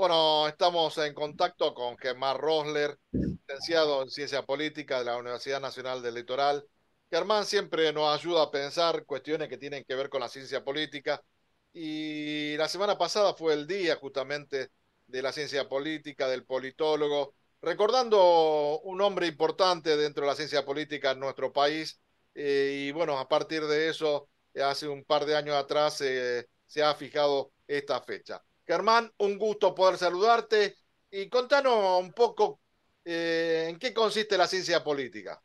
Bueno, estamos en contacto con Germán Rosler, licenciado en Ciencia Política de la Universidad Nacional del Litoral. Germán siempre nos ayuda a pensar cuestiones que tienen que ver con la ciencia política y la semana pasada fue el día justamente de la ciencia política, del politólogo, recordando un hombre importante dentro de la ciencia política en nuestro país. Y bueno, a partir de eso, hace un par de años atrás se ha fijado esta fecha. Germán, un gusto poder saludarte y contanos un poco en qué consiste la ciencia política.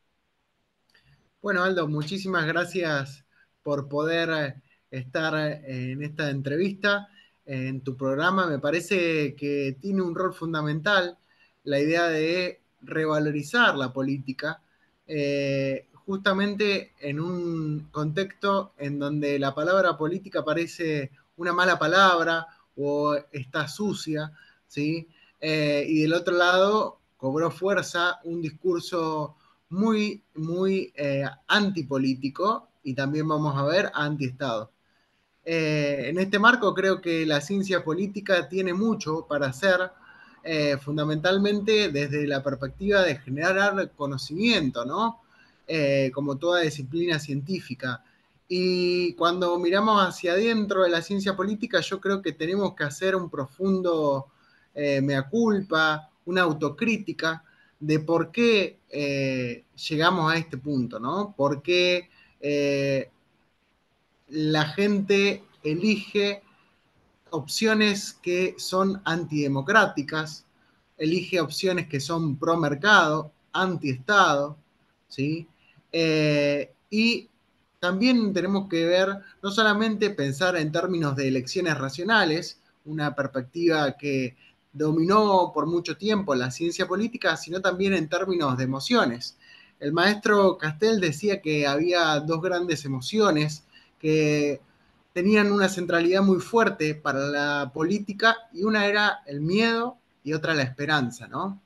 Bueno, Aldo, muchísimas gracias por poder estar en esta entrevista, en tu programa. Me parece que tiene un rol fundamental la idea de revalorizar la política, justamente en un contexto en donde la palabra política parece una mala palabra o está sucia, ¿sí? Y del otro lado cobró fuerza un discurso muy antipolítico y también vamos a ver antiestado. En este marco creo que la ciencia política tiene mucho para hacer, fundamentalmente desde la perspectiva de generar conocimiento, ¿no? Como toda disciplina científica. Y cuando miramos hacia adentro de la ciencia política, yo creo que tenemos que hacer un profundo mea culpa, una autocrítica de por qué llegamos a este punto, ¿no? ¿Por qué la gente elige opciones que son antidemocráticas, elige opciones que son pro mercado, anti-Estado, ¿sí? Y también tenemos que ver, no solamente pensar en términos de elecciones racionales, una perspectiva que dominó por mucho tiempo la ciencia política, sino también en términos de emociones. El maestro Castel decía que había dos grandes emociones que tenían una centralidad muy fuerte para la política y una era el miedo y otra la esperanza, ¿no?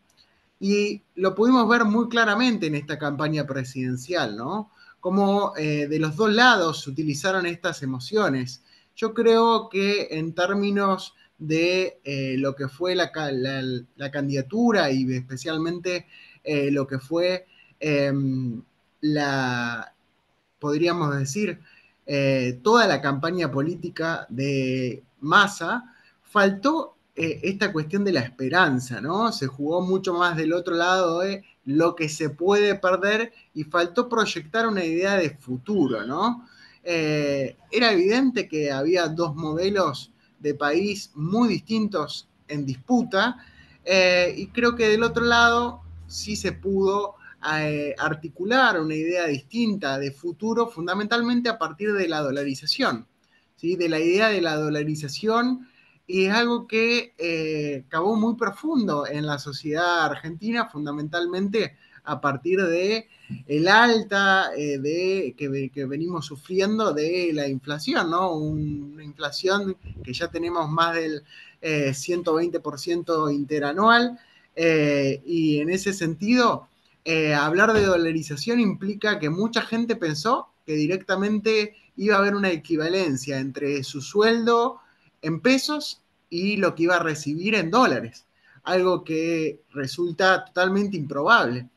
Y lo pudimos ver muy claramente en esta campaña presidencial, ¿no? Cómo de los dos lados se utilizaron estas emociones. Yo creo que en términos de lo que fue la candidatura y especialmente lo que fue eh, la, podríamos decir, toda la campaña política de Massa, faltó esta cuestión de la esperanza, ¿no? Se jugó mucho más del otro lado de lo que se puede perder y faltó proyectar una idea de futuro, ¿no? Era evidente que había dos modelos de país muy distintos en disputa y creo que del otro lado sí se pudo articular una idea distinta de futuro, fundamentalmente a partir de la dolarización, ¿sí? De la idea de la dolarización, y es algo que cavó muy profundo en la sociedad argentina, fundamentalmente a partir de el alta que venimos sufriendo de la inflación, ¿no? Una inflación que ya tenemos más del 120% interanual, y en ese sentido hablar de dolarización implica que mucha gente pensó que directamente iba a haber una equivalencia entre su sueldo en pesos y lo que iba a recibir en dólares, algo que resulta totalmente improbable.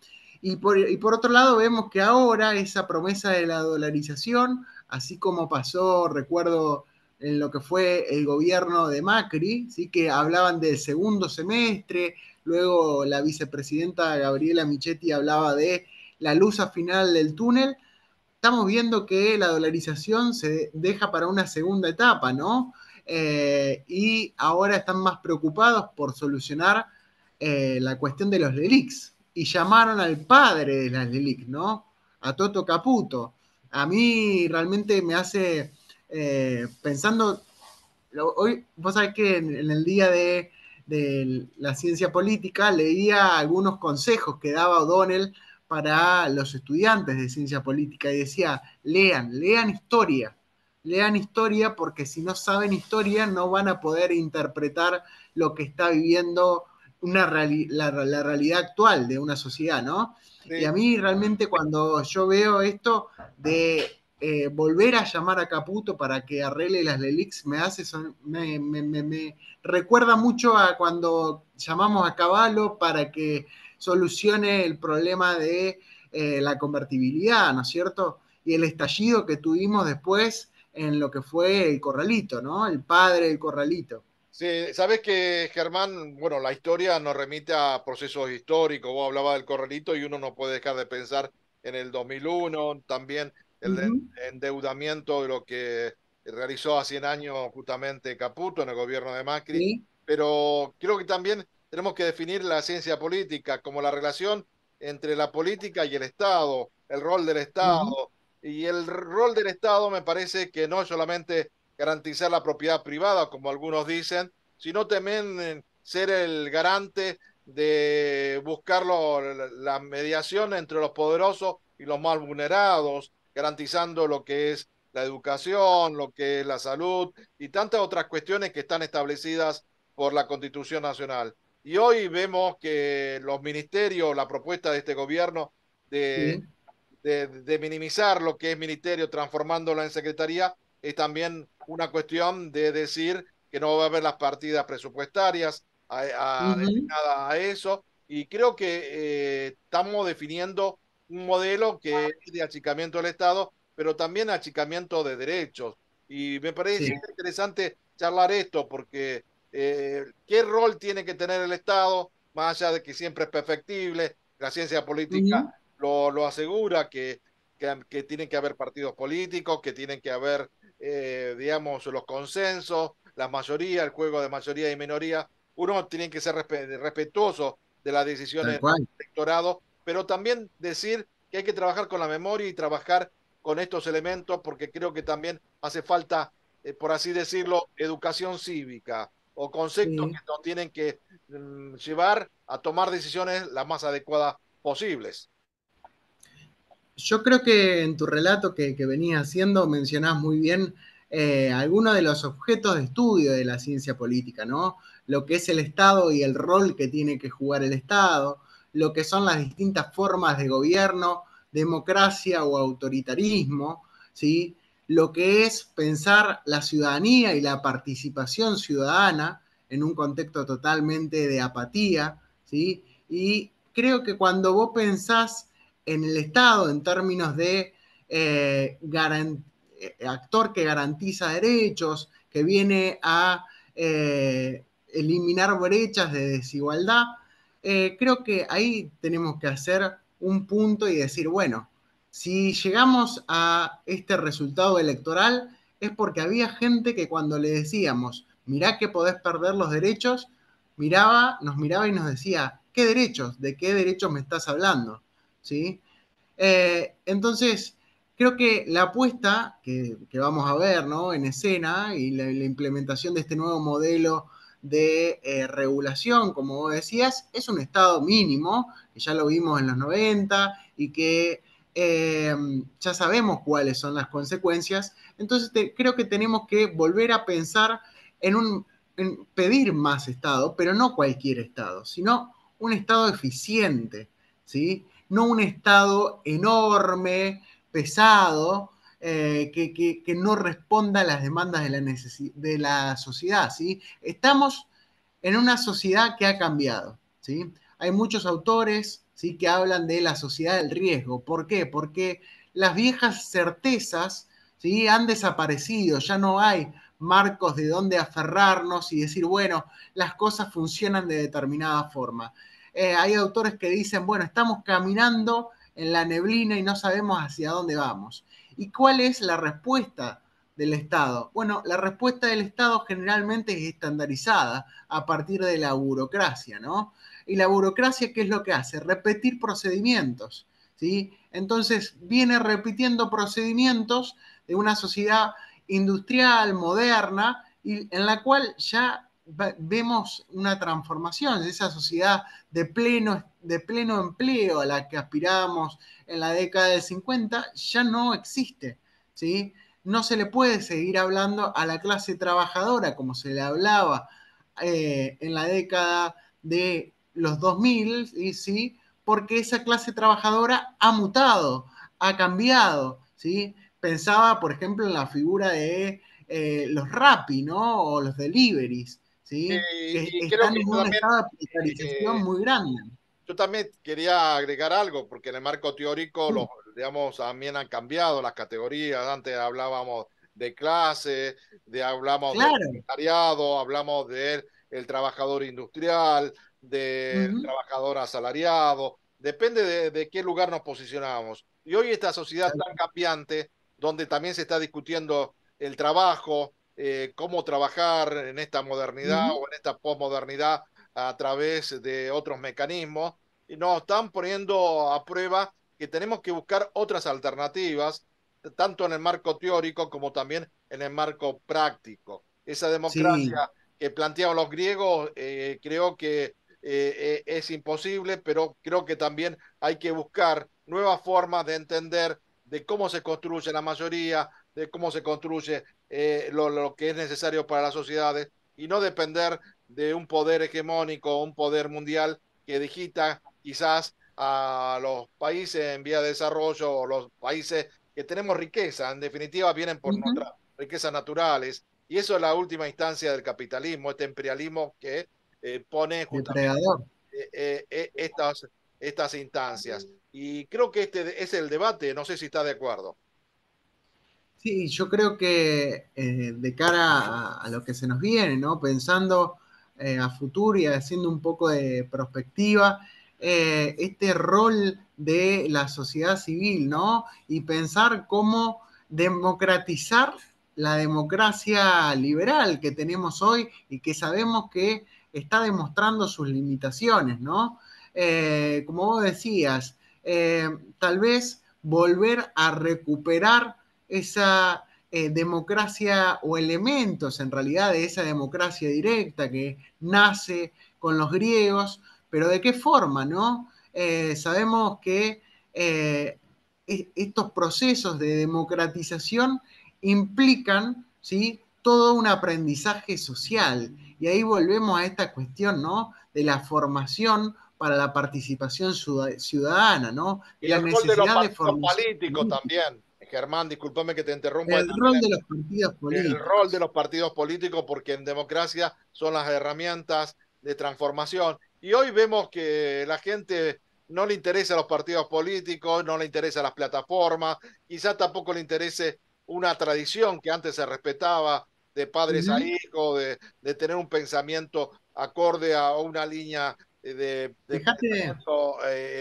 Y por otro lado vemos que ahora esa promesa de la dolarización, así como pasó, recuerdo, en lo que fue el gobierno de Macri, ¿sí? Que hablaban del segundo semestre. Luego la vicepresidenta Gabriela Michetti hablaba de la luz al final del túnel. Estamos viendo que la dolarización se deja para una segunda etapa, ¿no? Y ahora están más preocupados por solucionar la cuestión de los LELICs. Y llamaron al padre de las LELIC, ¿no? A Toto Caputo. A mí realmente me hace, pensando, hoy, vos sabés que en el día de la ciencia política leía algunos consejos que daba O'Donnell para los estudiantes de ciencia política y decía, lean historia porque si no saben historia no van a poder interpretar lo que está viviendo la realidad actual de una sociedad, ¿no? Y a Sí, mí realmente cuando yo veo esto de volver a llamar a Caputo para que arregle las LELIX me recuerda mucho a cuando llamamos a Cavallo para que solucione el problema de la convertibilidad, ¿no es cierto? Y el estallido que tuvimos después en lo que fue el corralito, ¿no? El padre del corralito. Sí, sabes que Germán, bueno, la historia nos remite a procesos históricos. Vos hablabas del corralito y uno no puede dejar de pensar en el 2001, también el Ujú. endeudamiento de lo que realizó hace 100 años justamente Caputo en el gobierno de Macri. Sí. Pero creo que también tenemos que definir la ciencia política como la relación entre la política y el Estado, el rol del Ujú. Estado. Y el rol del Estado me parece que no solamente garantizar la propiedad privada, como algunos dicen, sino también ser el garante de buscar la mediación entre los poderosos y los más vulnerados, garantizando lo que es la educación, lo que es la salud y tantas otras cuestiones que están establecidas por la Constitución Nacional. Y hoy vemos que los ministerios, la propuesta de este gobierno de Sí. de minimizar lo que es ministerio, transformándolo en secretaría, es también una cuestión de decir que no va a haber las partidas presupuestarias Ujú. destinadas a eso. Y creo que estamos definiendo un modelo que es de achicamiento del Estado, pero también achicamiento de derechos. Y me parece Sí. interesante charlar esto porque ¿qué rol tiene que tener el Estado, más allá de que siempre es perfectible? La ciencia política Ujú. lo asegura, que tienen que haber partidos políticos, que tienen que haber, digamos, los consensos, la mayoría, el juego de mayoría y minoría. Uno tiene que ser respetuoso de las Tal decisiones del cual. electorado, pero también decir que hay que trabajar con la memoria y trabajar con estos elementos, porque creo que también hace falta, por así decirlo, educación cívica o conceptos que Sí. nos tienen que llevar a tomar decisiones las más adecuadas posibles. Yo creo que en tu relato que venías haciendo mencionás muy bien algunos de los objetos de estudio de la ciencia política, ¿no? Lo que es el Estado y el rol que tiene que jugar el Estado, lo que son las distintas formas de gobierno, democracia o autoritarismo, ¿sí? Lo que es pensar la ciudadanía y la participación ciudadana en un contexto totalmente de apatía, ¿sí? Y creo que cuando vos pensás en el Estado en términos de eh, actor que garantiza derechos, que viene a eliminar brechas de desigualdad, creo que ahí tenemos que hacer un punto y decir, bueno, si llegamos a este resultado electoral es porque había gente que cuando le decíamos, mirá que podés perder los derechos, nos miraba y nos decía, ¿qué derechos? ¿De qué derechos me estás hablando? ¿Sí? Entonces, creo que la apuesta que vamos a ver, ¿no? En escena y la implementación de este nuevo modelo de regulación, como vos decías, es un estado mínimo, que ya lo vimos en los 90 y que ya sabemos cuáles son las consecuencias. Entonces, creo que tenemos que volver a pensar en, en pedir más Estado, pero no cualquier Estado, sino un Estado eficiente, ¿sí? No un Estado enorme, pesado, que no responda a las demandas de la sociedad. ¿Sí? Estamos en una sociedad que ha cambiado. ¿Sí? Hay muchos autores, ¿sí?, que hablan de la sociedad del riesgo. ¿Por qué? Porque las viejas certezas, ¿sí?, han desaparecido, ya no hay marcos de dónde aferrarnos y decir, bueno, las cosas funcionan de determinada forma. Hay autores que dicen, bueno, estamos caminando en la neblina y no sabemos hacia dónde vamos. ¿Y cuál es la respuesta del Estado? Bueno, la respuesta del Estado generalmente es estandarizada a partir de la burocracia, ¿no? Y la burocracia, ¿qué es lo que hace? Repetir procedimientos, ¿sí? Entonces, viene repitiendo procedimientos de una sociedad industrial, moderna, y en la cual ya vemos una transformación de esa sociedad de pleno empleo a la que aspirábamos en la década del 50, ya no existe, ¿sí? No se le puede seguir hablando a la clase trabajadora como se le hablaba en la década de los 2000, ¿sí? Porque esa clase trabajadora ha mutado, ha cambiado, ¿sí? pensaba, por ejemplo, en la figura de los Rappi, ¿no? O los deliveries, ¿sí? Que Y creo están que en yo un también, estado de precarización eh, muy grande. yo también quería agregar algo, porque en el marco teórico, Sí, digamos, también han cambiado las categorías. Antes hablábamos de clase, hablamos del claro. proletariado, hablamos del el trabajador industrial, del Ujú, trabajador asalariado. Depende de qué lugar nos posicionamos. Y hoy esta sociedad tal- tan cambiante, donde también se está discutiendo el trabajo, cómo trabajar en esta modernidad ujú, o en esta posmodernidad a través de otros mecanismos, y nos están poniendo a prueba que tenemos que buscar otras alternativas, tanto en el marco teórico como también en el marco práctico. Esa sí, democracia que planteaban los griegos, creo que es imposible, pero creo que también hay que buscar nuevas formas de entender de cómo se construye la mayoría, de cómo se construye lo que es necesario para las sociedades, y no depender de un poder hegemónico, un poder mundial que digita quizás a los países en vía de desarrollo o los países que tenemos riqueza. En definitiva, vienen por ujú, nuestras riquezas naturales. Y eso es la última instancia del capitalismo, este imperialismo que pone justamente depredador. estas instancias. Y creo que este es el debate, no sé si está de acuerdo. Sí, yo creo que de cara a lo que se nos viene, ¿no? Pensando a futuro y haciendo un poco de perspectiva, este rol de la sociedad civil, ¿no? Y pensar cómo democratizar la democracia liberal que tenemos hoy y que sabemos que está demostrando sus limitaciones, ¿no? Como vos decías, tal vez volver a recuperar esa democracia o elementos en realidad de esa democracia directa que nace con los griegos, pero ¿de qué forma, no? Sabemos que estos procesos de democratización implican, ¿sí? Todo un aprendizaje social. Y ahí volvemos a esta cuestión, ¿no? De la formación para la participación ciudadana, ¿no? Y De la el rol de los necesidad de partidos formación políticos política. también. Germán, discúlpame que te interrumpa, El también rol de los partidos el rol de políticos. los partidos políticos, porque en democracia son las herramientas de transformación. Y hoy vemos que la gente no le interesa los partidos políticos, no le interesa las plataformas, quizás tampoco le interese una tradición que antes se respetaba de padres a Ujú. hijos, de tener un pensamiento acorde a una línea de Fíjate, pensamiento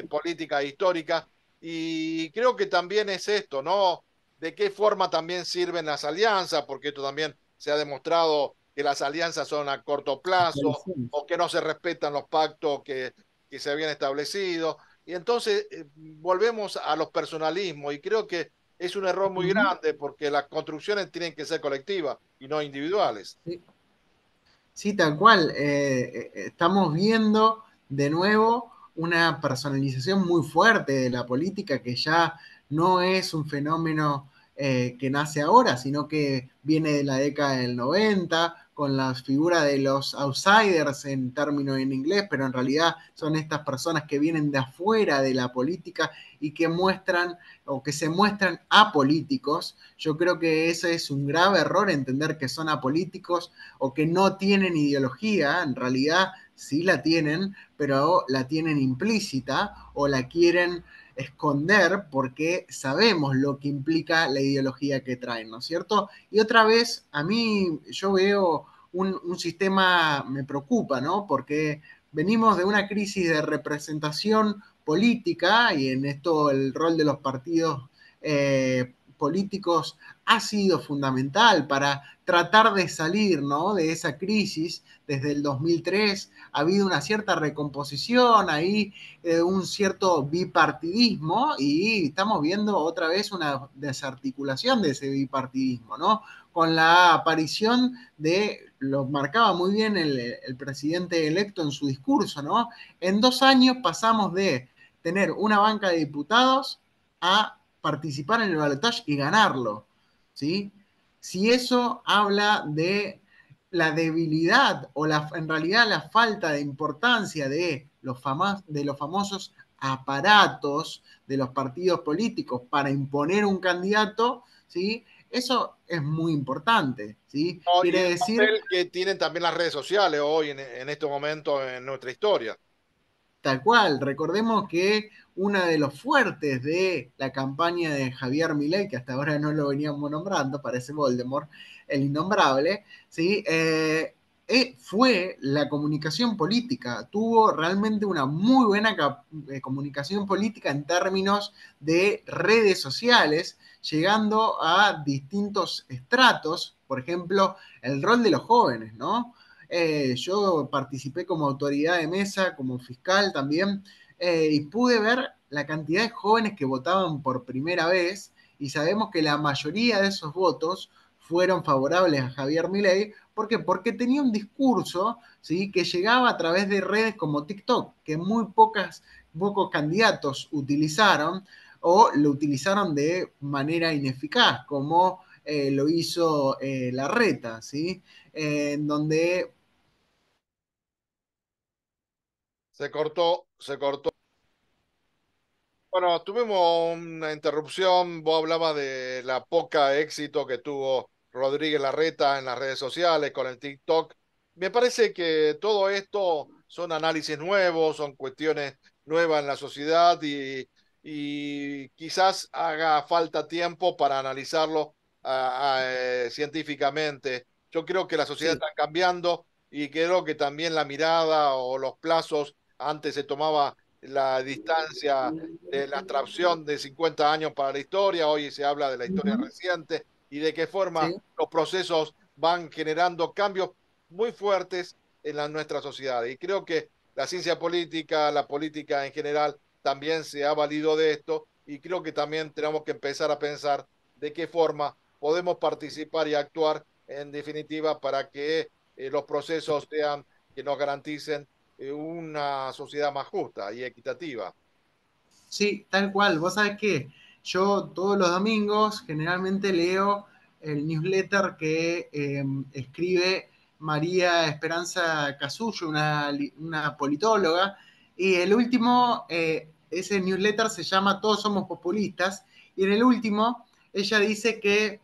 política e histórica. Y creo que también es esto, ¿no? De qué forma también sirven las alianzas, porque esto también se ha demostrado que las alianzas son a corto las plazo coaliciones. o que no se respetan los pactos que se habían establecido. Y entonces volvemos a los personalismos, y creo que es un error muy Ujú. grande, porque las construcciones tienen que ser colectivas y no individuales. Sí. Sí, tal cual. Estamos viendo de nuevo una personalización muy fuerte de la política que ya no es un fenómeno que nace ahora, sino que viene de la década del 90 con la figura de los outsiders en términos en inglés, pero en realidad son estas personas que vienen de afuera de la política y que muestran o que se muestran apolíticos. Yo creo que ese es un grave error, entender que son apolíticos o que no tienen ideología, en realidad sí la tienen, pero la tienen implícita o la quieren esconder porque sabemos lo que implica la ideología que traen, ¿no es cierto? Y otra vez, a mí yo veo un sistema, me preocupa, ¿no? Porque venimos de una crisis de representación política y en esto el rol de los partidos políticos ha sido fundamental para tratar de salir, ¿no? De esa crisis desde el 2003. Ha habido una cierta recomposición, ahí un cierto bipartidismo y estamos viendo otra vez una desarticulación de ese bipartidismo, ¿no? Con la aparición de, lo marcaba muy bien el presidente electo en su discurso, ¿no? En 2 años pasamos de tener una banca de diputados a participar en el balotaje y ganarlo, ¿sí? Si eso habla de la debilidad o en realidad la falta de importancia de los famosos aparatos de los partidos políticos para imponer un candidato, ¿sí? Eso es muy importante, ¿sí? No, y Quiere el decir, papel que tienen también las redes sociales hoy en este momento en nuestra historia. tal cual, recordemos que uno de los fuertes de la campaña de Javier Milei, que hasta ahora no lo veníamos nombrando, parece Voldemort, el innombrable, ¿sí? Fue la comunicación política. Tuvo realmente una muy buena comunicación política en términos de redes sociales, llegando a distintos estratos, por ejemplo, el rol de los jóvenes, ¿no? Yo participé como autoridad de mesa, como fiscal también, y pude ver la cantidad de jóvenes que votaban por primera vez, y sabemos que la mayoría de esos votos fueron favorables a Javier Milei. ¿Por qué? Porque tenía un discurso, ¿sí?, que llegaba a través de redes como TikTok, que pocos candidatos utilizaron o lo utilizaron de manera ineficaz, como lo hizo Larreta, ¿sí? En donde Se cortó. Bueno, tuvimos una interrupción. Vos hablabas de la poca éxito que tuvo Rodríguez Larreta en las redes sociales con el TikTok. Me parece que todo esto son análisis nuevos, son cuestiones nuevas en la sociedad y quizás haga falta tiempo para analizarlo científicamente. Yo creo que la sociedad sí, está cambiando y creo que también la mirada o los plazos, antes se tomaba la distancia de la abstracción de 50 años para la historia, hoy se habla de la historia ujú, reciente y de qué forma sí, los procesos van generando cambios muy fuertes en nuestra sociedad. Y creo que la ciencia política, la política en general, también se ha valido de esto y creo que también tenemos que empezar a pensar de qué forma podemos participar y actuar en definitiva para que los procesos sean que nos garanticen una sociedad más justa y equitativa. sí, tal cual. Vos sabés que yo todos los domingos generalmente leo el newsletter que escribe María Esperanza Casullo, una politóloga, y el último, ese newsletter se llama Todos somos populistas, y en el último ella dice que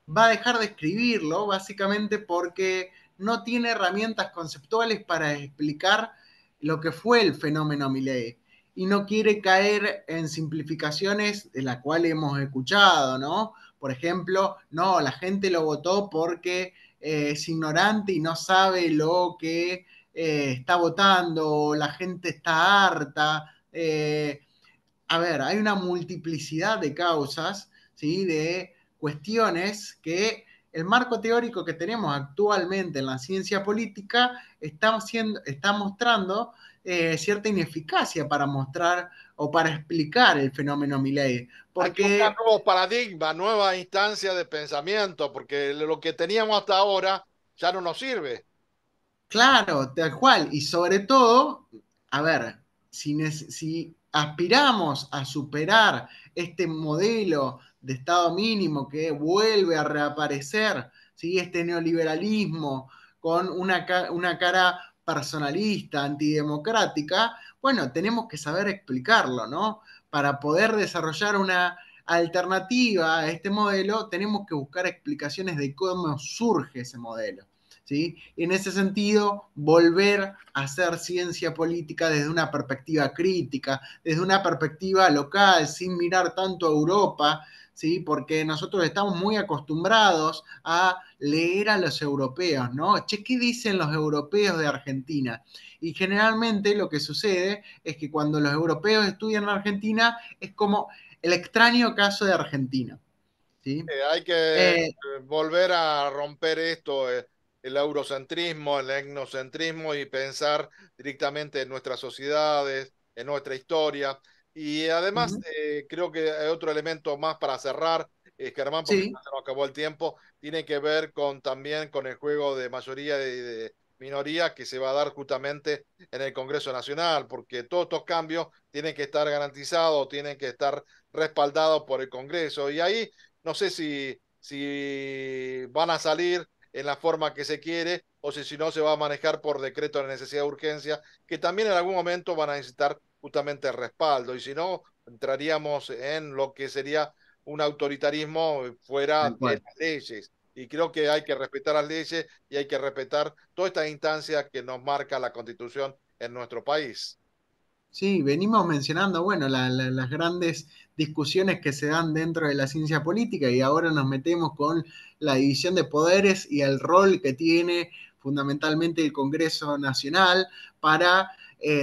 va a dejar de escribirlo básicamente porque no tiene herramientas conceptuales para explicar lo que fue el fenómeno Milei y no quiere caer en simplificaciones de las cuales hemos escuchado, ¿no? Por ejemplo, no, la gente lo votó porque es ignorante y no sabe lo que está votando, la gente está harta. A ver, hay una multiplicidad de causas, ¿sí?, de cuestiones que el marco teórico que tenemos actualmente en la ciencia política está mostrando cierta ineficacia para mostrar o para explicar el fenómeno Milei. Hay que buscar Porque nuevos paradigmas, nuevas instancias de pensamiento, porque lo que teníamos hasta ahora ya no nos sirve. claro, tal cual. Y sobre todo, a ver, si aspiramos a superar este modelo de Estado mínimo que vuelve a reaparecer, ¿sí?, este neoliberalismo con una cara personalista, antidemocrática, bueno, tenemos que saber explicarlo, ¿no? Para poder desarrollar una alternativa a este modelo, tenemos que buscar explicaciones de cómo surge ese modelo. ¿Sí? En ese sentido, volver a hacer ciencia política desde una perspectiva crítica, desde una perspectiva local, sin mirar tanto a Europa, ¿sí? Porque nosotros estamos muy acostumbrados a leer a los europeos, ¿no? Che, ¿qué dicen los europeos de Argentina? Y generalmente lo que sucede es que cuando los europeos estudian Argentina es como el extraño caso de Argentina, ¿sí? Hay que Eh, volver a romper esto, el eurocentrismo, el etnocentrismo y pensar directamente en nuestras sociedades, en nuestra historia. Y además, uh-huh, creo que hay otro elemento más para cerrar, Germán, porque sí, ya se nos acabó el tiempo, tiene que ver con también con el juego de mayoría y de minoría que se va a dar justamente en el Congreso Nacional, porque todos estos cambios tienen que estar garantizados, tienen que estar respaldados por el Congreso. Y ahí no sé si van a salir en la forma que se quiere o si no se va a manejar por decreto de necesidad de urgencia, que también en algún momento van a necesitar justamente el respaldo. Y si no, entraríamos en lo que sería un autoritarismo fuera tal de cual. las leyes. Y creo que hay que respetar las leyes y hay que respetar toda esta instancia que nos marca la Constitución en nuestro país. Sí, venimos mencionando, bueno, las grandes discusiones que se dan dentro de la ciencia política y ahora nos metemos con la división de poderes y el rol que tiene fundamentalmente el Congreso Nacional para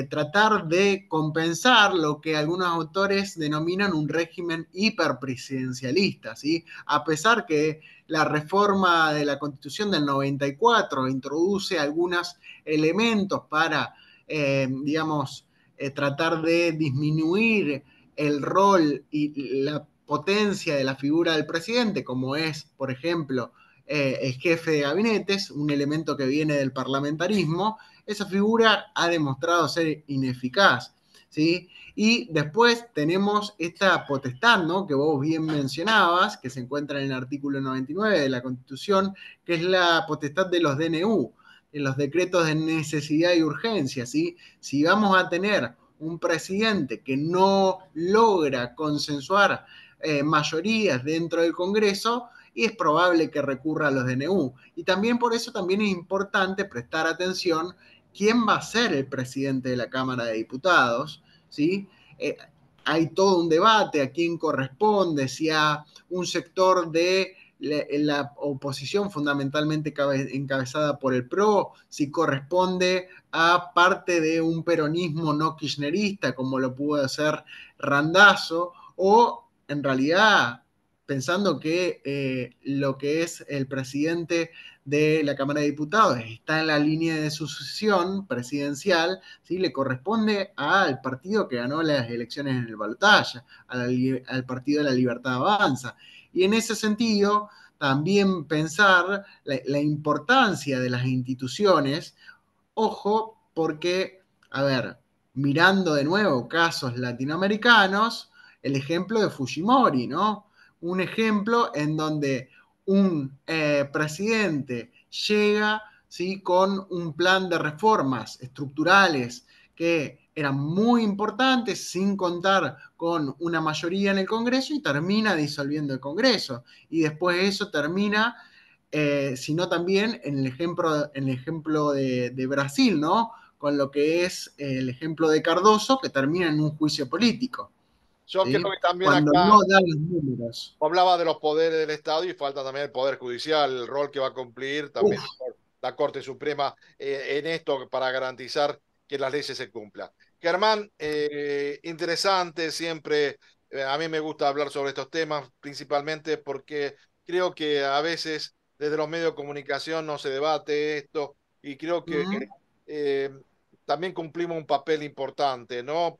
tratar de compensar lo que algunos autores denominan un régimen hiperpresidencialista, ¿sí? A pesar que la reforma de la Constitución del 94 introduce algunos elementos para, digamos, tratar de disminuir el rol y la potencia de la figura del presidente, como es, por ejemplo, el jefe de gabinetes, un elemento que viene del parlamentarismo, esa figura ha demostrado ser ineficaz. ¿Sí? Y después tenemos esta potestad, ¿no? Que vos bien mencionabas, que se encuentra en el artículo 99 de la Constitución, que es la potestad de los DNU, en los decretos de necesidad y urgencia, ¿sí? Si vamos a tener un presidente que no logra consensuar mayorías dentro del Congreso, y es probable que recurra a los DNU. Y también por eso también es importante prestar atención quién va a ser el presidente de la Cámara de Diputados, ¿sí? Hay todo un debate a quién corresponde, si a un sector de la oposición fundamentalmente encabezada por el PRO, si corresponde a parte de un peronismo no kirchnerista, como lo pudo hacer Randazzo, o en realidad pensando que lo que es el presidente de la Cámara de Diputados está en la línea de sucesión presidencial, ¿sí? Le corresponde al partido que ganó las elecciones en el balotaje, al Partido de la Libertad Avanza. Y en ese sentido, también pensar la importancia de las instituciones, ojo, porque, a ver, mirando de nuevo casos latinoamericanos, el ejemplo de Fujimori, ¿no? Un ejemplo en donde un presidente llega, ¿sí? Con un plan de reformas estructurales que eran muy importantes, sin contar con una mayoría en el Congreso, y termina disolviendo el Congreso. Y después eso termina, sino también en el ejemplo de Brasil, ¿no? Con lo que es el ejemplo de Cardoso, que termina en un juicio político, Yo creo ¿sí? que también Cuando acá no dan los números. hablaba de los poderes del Estado y falta también el Poder Judicial, el rol que va a cumplir también Uf, la Corte Suprema en esto para garantizar que las leyes se cumplan. Germán, interesante siempre. A mí me gusta hablar sobre estos temas, principalmente porque creo que a veces desde los medios de comunicación no se debate esto y creo que mm, eh, también cumplimos un papel importante, ¿no?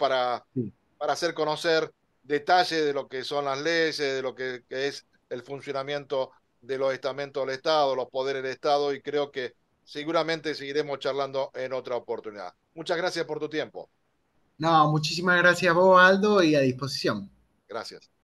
sí. Para hacer conocer detalles de lo que son las leyes, de lo que es el funcionamiento de los estamentos del Estado, los poderes del Estado, y creo que seguramente seguiremos charlando en otra oportunidad. Muchas gracias por tu tiempo. No, muchísimas gracias a vos, Aldo, y a disposición. Gracias.